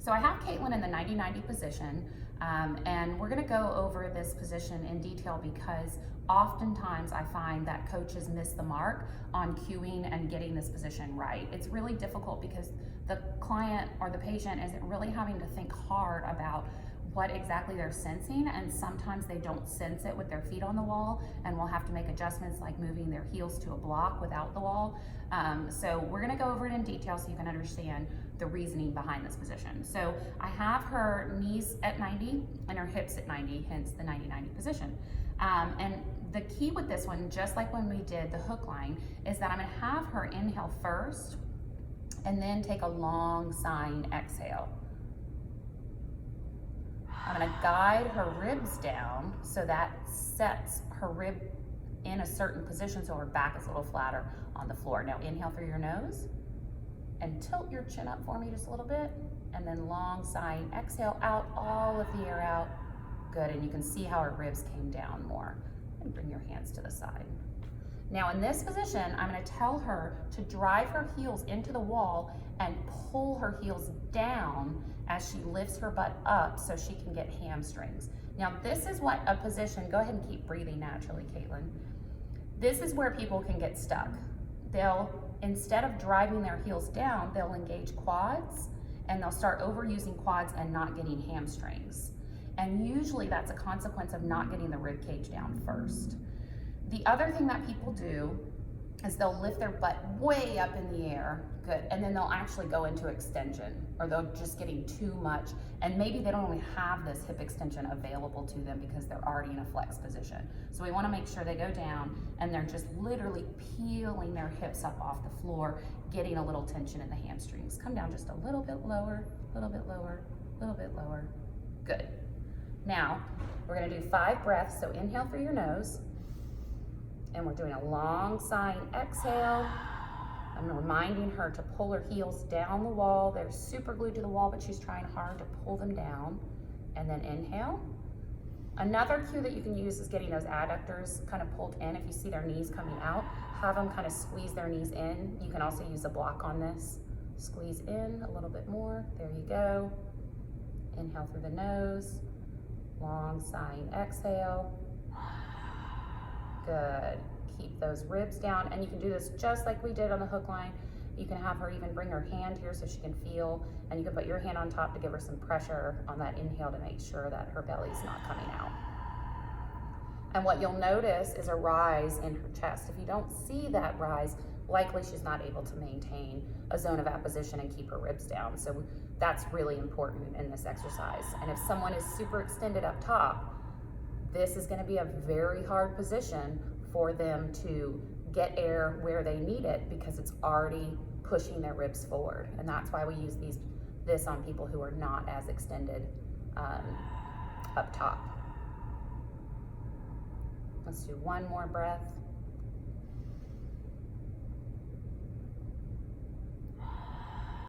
So I have Caitlin in the 90-90 position, and we're gonna go over this position in detail because oftentimes I find that coaches miss the mark on cueing and getting this position right. It's really difficult because the client or the patient isn't really having to think hard about what exactly they're sensing, and sometimes they don't sense it with their feet on the wall, and we'll have to make adjustments like moving their heels to a block without the wall. So we're gonna go over it in detail so you can understand the reasoning behind this position. So I have her knees at 90 and her hips at 90, hence the 90-90 position. And the key with this one, just like when we did the hook line, is that I'm gonna have her inhale first and then take a long sighing exhale. I'm gonna guide her ribs down so that sets her rib in a certain position so her back is a little flatter on the floor. Now inhale through your nose and tilt your chin up for me just a little bit, and then long sighing exhale out, all of the air out. Good, and you can see how her ribs came down more. And bring your hands to the side. Now in this position, I'm gonna tell her to drive her heels into the wall and pull her heels down as she lifts her butt up so she can get hamstrings. Now this is what a position, go ahead and keep breathing naturally, Caitlin. This is where people can get stuck. They'll, instead of driving their heels down, they'll engage quads and they'll start overusing quads and not getting hamstrings. And usually that's a consequence of not getting the rib cage down first. The other thing that people do is they'll lift their butt way up in the air, good, and then they'll actually go into extension, or they're just getting too much, and maybe they don't even have this hip extension available to them because they're already in a flex position. So we wanna make sure they go down and they're just literally peeling their hips up off the floor, getting a little tension in the hamstrings. Come down just a little bit lower, a little bit lower, a little bit lower, good. Now, we're gonna do 5 breaths, so inhale through your nose, and we're doing a long sighing exhale. I'm reminding her to pull her heels down the wall. They're super glued to the wall, but she's trying hard to pull them down. And then inhale. Another cue that you can use is getting those adductors kind of pulled in. If you see their knees coming out, have them kind of squeeze their knees in. You can also use a block on this. Squeeze in a little bit more. There you go. Inhale through the nose. Long sighing exhale. Good. Keep those ribs down, and you can do this just like we did on the hook line. You can have her even bring her hand here so she can feel, and you can put your hand on top to give her some pressure on that inhale to make sure that her belly's not coming out. And what you'll notice is a rise in her chest. If you don't see that rise, likely she's not able to maintain a zone of apposition and keep her ribs down. So that's really important in this exercise. And if someone is super extended up top, this is going to be a very hard position for them to get air where they need it because it's already pushing their ribs forward. And that's why we use this on people who are not as extended up top. Let's do one more breath.